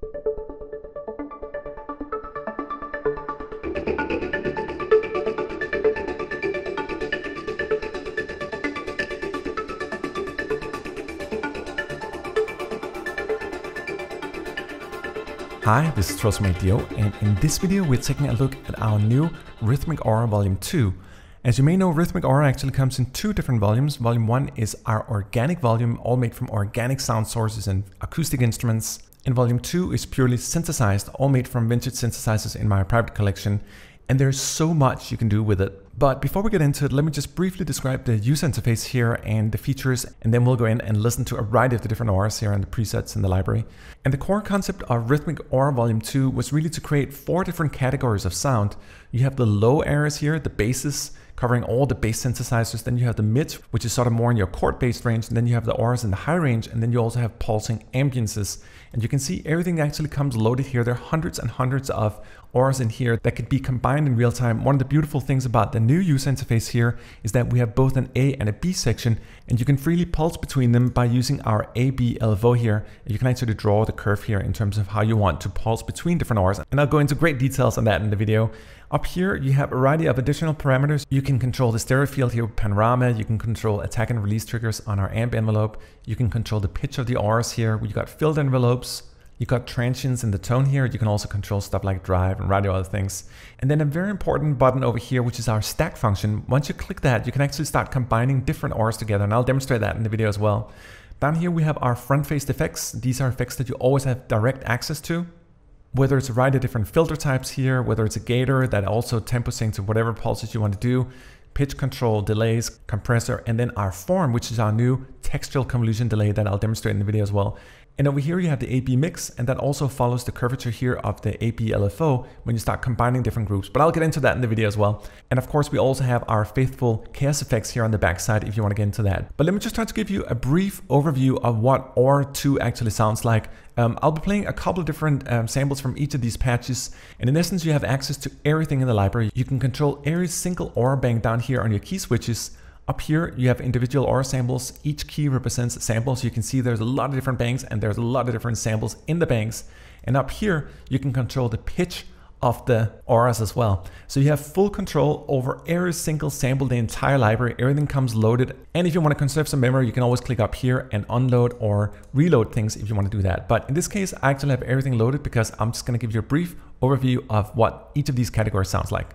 Hi, this is Troels Folmann, and in this video we're taking a look at our new Rhythmic Aura Volume 2. As you may know, Rhythmic Aura actually comes in two different volumes. Volume 1 is our organic volume, all made from organic sound sources and acoustic instruments. And Volume 2 is purely synthesized, all made from vintage synthesizers in my private collection. And there's so much you can do with it. But before we get into it, let me just briefly describe the user interface here and the features, and then we'll go in and listen to a variety of the different auras here and the presets in the library. And the core concept of Rhythmic Aura Volume 2 was really to create 4 different categories of sound. You have the low areas here, the basses, covering all the bass synthesizers. Then you have the mids, which is sort of more in your chord-based range. And then you have the auras in the high range. And then you also have pulsing ambiances. And you can see everything actually comes loaded here. There are hundreds and hundreds of auras in here that could be combined in real time. One of the beautiful things about the new user interface here is that we have both an A and a B section, and you can freely pulse between them by using our A-B LFO here. And you can actually draw the curve here in terms of how you want to pulse between different auras. And I'll go into great details on that in the video. Up here, you have a variety of additional parameters. You can control the stereo field here with panorama. You can control attack and release triggers on our amp envelope. You can control the pitch of the auras here. You got filled envelopes. You got transients in the tone here. You can also control stuff like drive and radio other things. And then a very important button over here, which is our stack function. Once you click that, you can actually start combining different auras together. And I'll demonstrate that in the video as well. Down here, we have our front-faced effects. These are effects that you always have direct access to. Whether it's a variety of different filter types here, whether it's a gator that also tempo syncs to whatever pulses you want to do, pitch control, delays, compressor, and then our form, which is our new textual convolution delay that I'll demonstrate in the video as well. And over here you have the AB mix, and that also follows the curvature here of the AB LFO when you start combining different groups. But I'll get into that in the video as well. And of course we also have our faithful chaos effects here on the backside if you want to get into that. But let me just try to give you a brief overview of what Aura 2 actually sounds like. I'll be playing a couple of different samples from each of these patches, and in essence you have access to everything in the library. You can control every single aura bank down here on your key switches. Up here you have individual aura samples. Each key represents a sample, so you can see there's a lot of different banks and there's a lot of different samples in the banks. And up here you can control the pitch of the auras as well. So you have full control over every single sample, the entire library. Everything comes loaded. And if you want to conserve some memory, you can always click up here and unload or reload things if you want to do that. But in this case, I actually have everything loaded because I'm just going to give you a brief overview of what each of these categories sounds like.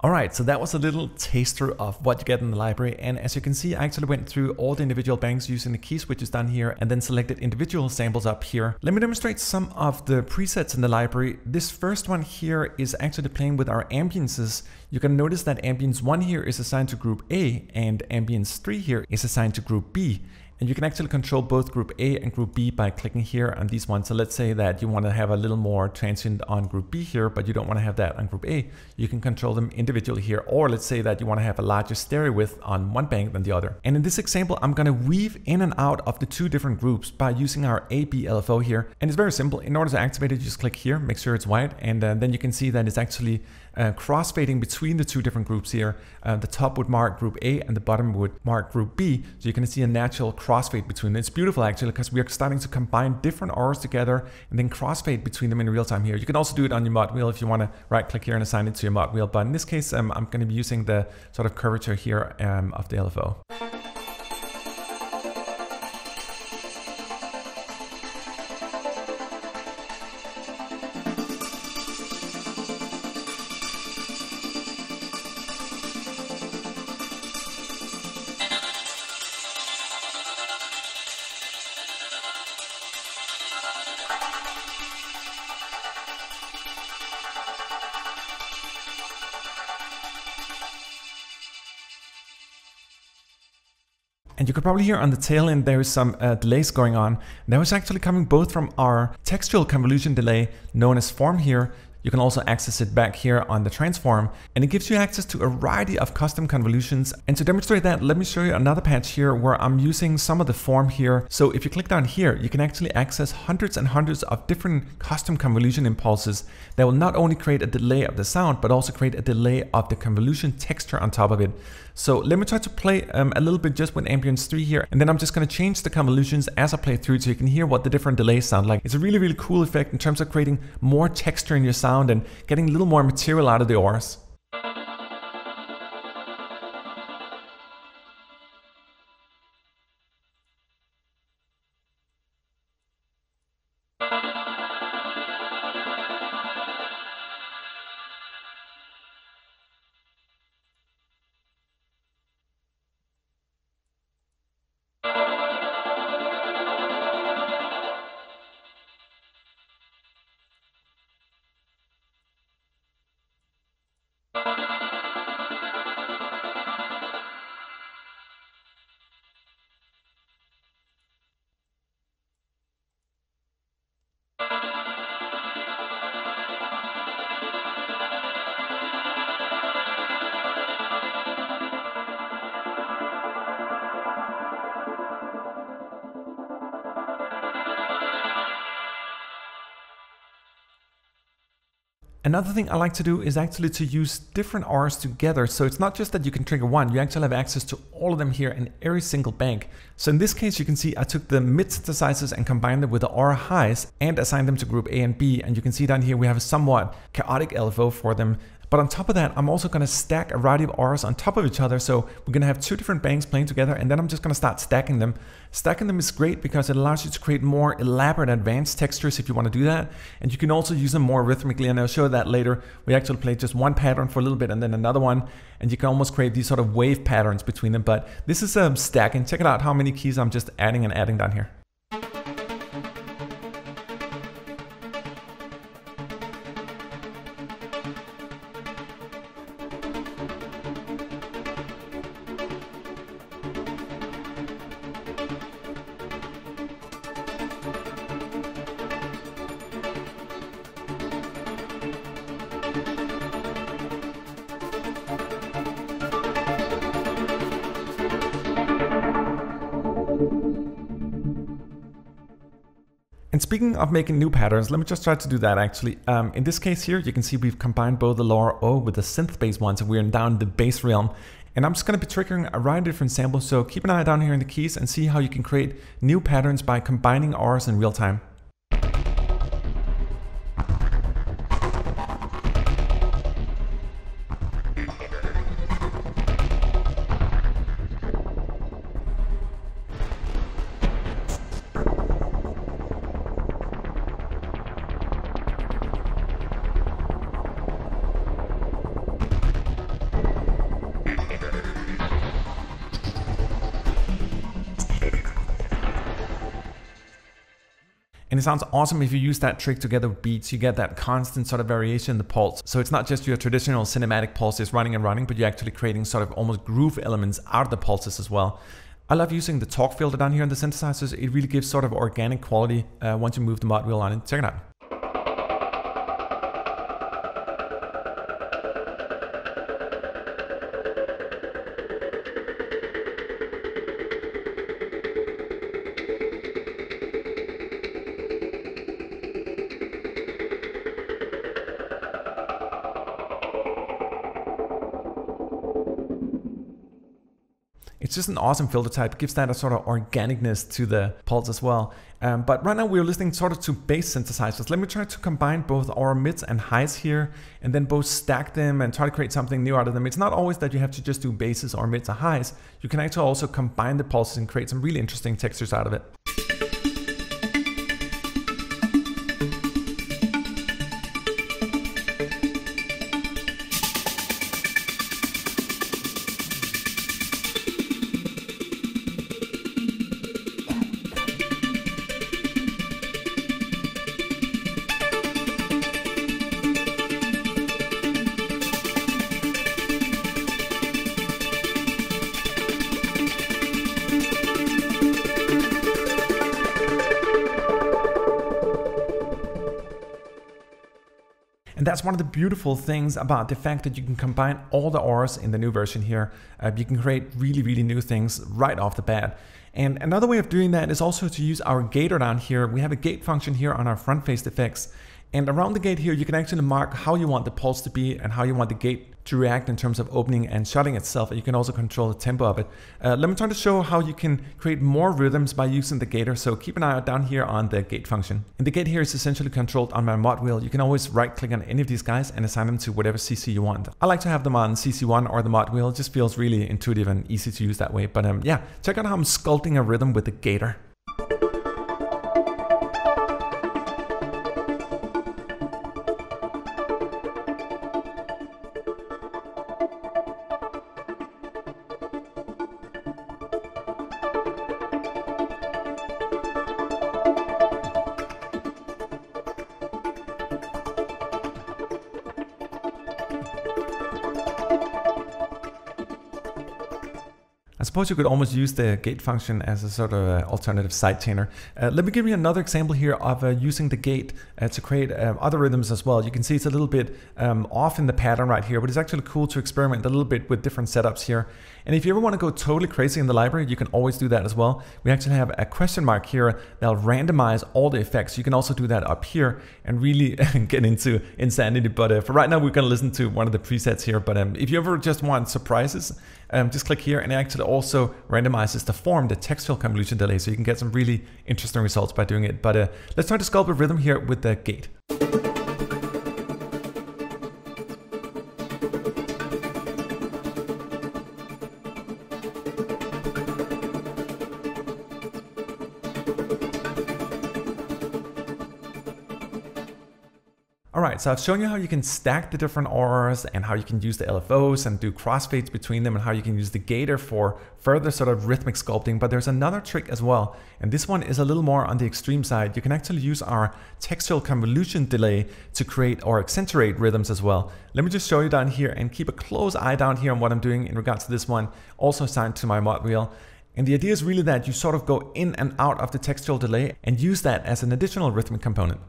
Alright, so that was a little taster of what you get in the library, and as you can see I actually went through all the individual banks using the key switches down here and then selected individual samples up here. Let me demonstrate some of the presets in the library. This first one here is actually playing with our ambiances. You can notice that ambience 1 here is assigned to group A and ambience 3 here is assigned to group B. And you can actually control both group A and group B by clicking here on these ones. So let's say that you want to have a little more transient on group B here, but you don't want to have that on group A. You can control them individually here. Or let's say that you want to have a larger stereo width on one bank than the other. And in this example, I'm going to weave in and out of the two different groups by using our AB LFO here. And it's very simple. In order to activate it, you just click here, make sure it's white. And then you can see that it's actually crossfading between the two different groups here. The top would mark group A and the bottom would mark group B. So you can see a natural crossfade between them. It's beautiful actually because we are starting to combine different auras together and then crossfade between them in real time here. You can also do it on your mod wheel if you want to right click here and assign it to your mod wheel. But in this case, I'm going to be using the sort of curvature here of the LFO. And you could probably hear on the tail end there is some delays going on. That was actually coming both from our textual convolution delay known as form here. You can also access it back here on the transform, and it gives you access to a variety of custom convolutions. And to demonstrate that, let me show you another patch here where I'm using some of the form here. So if you click down here, you can actually access hundreds and hundreds of different custom convolution impulses that will not only create a delay of the sound, but also create a delay of the convolution texture on top of it. So let me try to play a little bit just with ambience 3 here, and then I'm just going to change the convolutions as I play through so you can hear what the different delays sound like. It's a really, really cool effect in terms of creating more texture in your sound and getting a little more material out of the auras. Another thing I like to do is actually to use different auras together. So it's not just that you can trigger one, you actually have access to all of them here in every single bank. So in this case, you can see I took the mid synthesizers and combined them with the aura highs and assigned them to group A and B. And you can see down here we have a somewhat chaotic LFO for them. But on top of that, I'm also going to stack a variety of auras on top of each other. So we're going to have two different banks playing together, and then I'm just going to start stacking them. Stacking them is great because it allows you to create more elaborate advanced textures if you want to do that. And you can also use them more rhythmically, and I'll show that later. We actually play just one pattern for a little bit and then another one, and you can almost create these sort of wave patterns between them. But this is stacking. Check it out how many keys I'm just adding and adding down here. And speaking of making new patterns, let me just try to do that actually. In this case here, you can see we've combined both the lower O with the synth based ones, and we're down in the bass realm. And I'm just going to be triggering a variety of different samples, so keep an eye down here in the keys and see how you can create new patterns by combining auras in real time. And it sounds awesome if you use that trick together with beats. You get that constant sort of variation in the pulse. So it's not just your traditional cinematic pulses running and running, but you're actually creating sort of almost groove elements out of the pulses as well. I love using the talk filter down here in the synthesizers. It really gives sort of organic quality once you move the mod wheel on it. Check it out. It's just an awesome filter type. It gives that a sort of organicness to the pulse as well. But right now we're listening sort of to bass synthesizers. Let me try to combine both our mids and highs here, and then both stack them and try to create something new out of them. It's not always that you have to just do basses or mids or highs. You can actually also combine the pulses and create some really interesting textures out of it. that's one of the beautiful things about the fact that you can combine all the auras in the new version here. You can create really, really new things right off the bat. And another way of doing that is also to use our gator down here. We have a gate function here on our front faced effects. And around the gate here, you can actually mark how you want the pulse to be and how you want the gate to react in terms of opening and shutting itself. And you can also control the tempo of it. Let me try to show how you can create more rhythms by using the gator. So keep an eye out down here on the gate function. And the gate here is essentially controlled on my mod wheel. You can always right click on any of these guys and assign them to whatever CC you want. I like to have them on CC1 or the mod wheel. It just feels really intuitive and easy to use that way. But yeah, check out how I'm sculpting a rhythm with the gator. I suppose you could almost use the gate function as a sort of alternative sidechainer. Let me give you another example here of using the gate to create other rhythms as well. You can see it's a little bit off in the pattern right here, but it's actually cool to experiment a little bit with different setups here. And if you ever want to go totally crazy in the library, you can always do that as well. We actually have a question mark here that'll randomize all the effects. You can also do that up here and really get into insanity. But for right now, we're going to listen to one of the presets here. But if you ever just want surprises, just click here, and it actually also randomizes the form, the textual convolution delay, so you can get some really interesting results by doing it. But let's try to sculpt a rhythm here with the gate. Alright, so I've shown you how you can stack the different auras and how you can use the LFOs and do crossfades between them and how you can use the gator for further sort of rhythmic sculpting. But there's another trick as well, and this one is a little more on the extreme side. You can actually use our textual convolution delay to create or accentuate rhythms as well. Let me just show you down here and keep a close eye down here on what I'm doing in regards to this one, also assigned to my mod wheel. And the idea is really that you sort of go in and out of the textual delay and use that as an additional rhythmic component.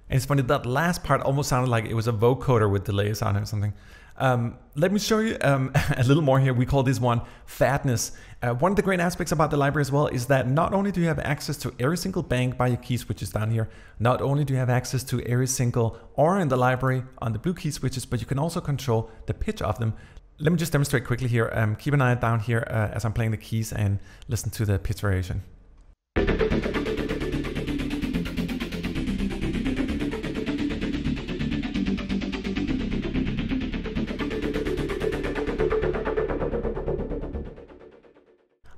It's funny, that last part almost sounded like it was a vocoder with delays on it or something. Let me show you a little more here. We call this one Fatness. One of the great aspects about the library as well is that not only do you have access to every single bank by your key switches down here, not only do you have access to every single aura in the library on the blue key switches, but you can also control the pitch of them. Let me just demonstrate quickly here. Keep an eye down here as I'm playing the keys and listen to the pitch variation.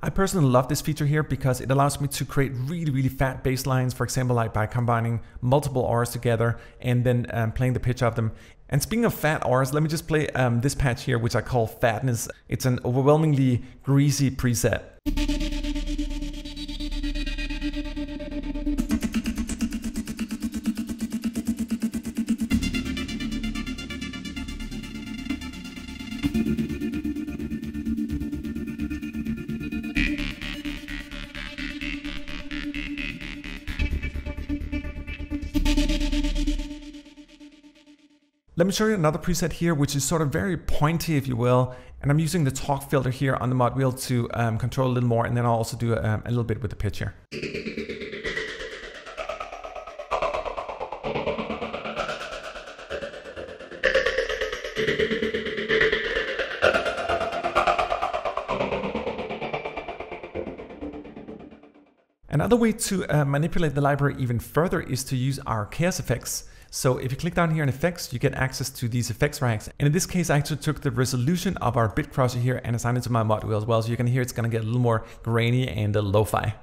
I personally love this feature here because it allows me to create really, really fat bass lines, for example, like by combining multiple auras together and then playing the pitch of them. And speaking of fat auras, let me just play this patch here, which I call Fatness. It's an overwhelmingly greasy preset. Let me show you another preset here, which is sort of very pointy, if you will. And I'm using the talk filter here on the mod wheel to control a little more. And then I'll also do a little bit with the pitch here. Another way to manipulate the library even further is to use our chaos effects. So if you click down here in effects, you get access to these effects racks. And in this case, I actually took the resolution of our bit crusher here and assigned it to my mod wheel as well. So you can hear it's gonna get a little more grainy and lo-fi.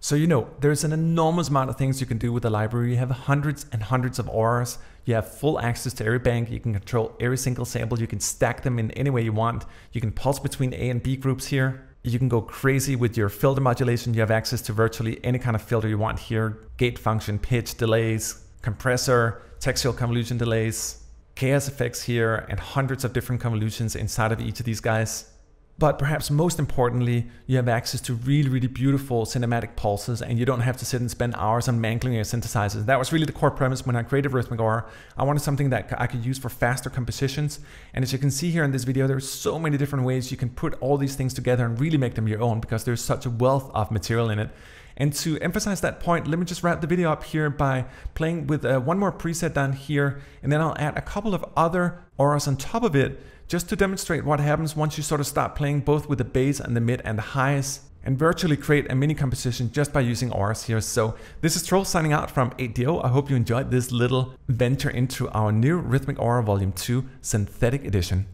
So you know, there's an enormous amount of things you can do with the library. You have hundreds and hundreds of auras. You have full access to every bank. You can control every single sample. You can stack them in any way you want. You can pulse between A and B groups here. You can go crazy with your filter modulation. You have access to virtually any kind of filter you want here. Gate function, pitch, delays, compressor, textual convolution delays, chaos effects here, and hundreds of different convolutions inside of each of these guys. But perhaps most importantly, you have access to really, really beautiful cinematic pulses, and you don't have to sit and spend hours on mangling your synthesizers. That was really the core premise when I created Rhythmic Aura. I wanted something that I could use for faster compositions. And as you can see here in this video, there's so many different ways you can put all these things together and really make them your own, because there's such a wealth of material in it. And to emphasize that point, let me just wrap the video up here by playing with one more preset down here, and then I'll add a couple of other auras on top of it, just to demonstrate what happens once you sort of start playing both with the bass and the mid and the highs, and virtually create a mini composition just by using auras here. So this is Troels signing out from 8DO. I hope you enjoyed this little venture into our new Rhythmic Aura Volume 2 Synthetic Edition.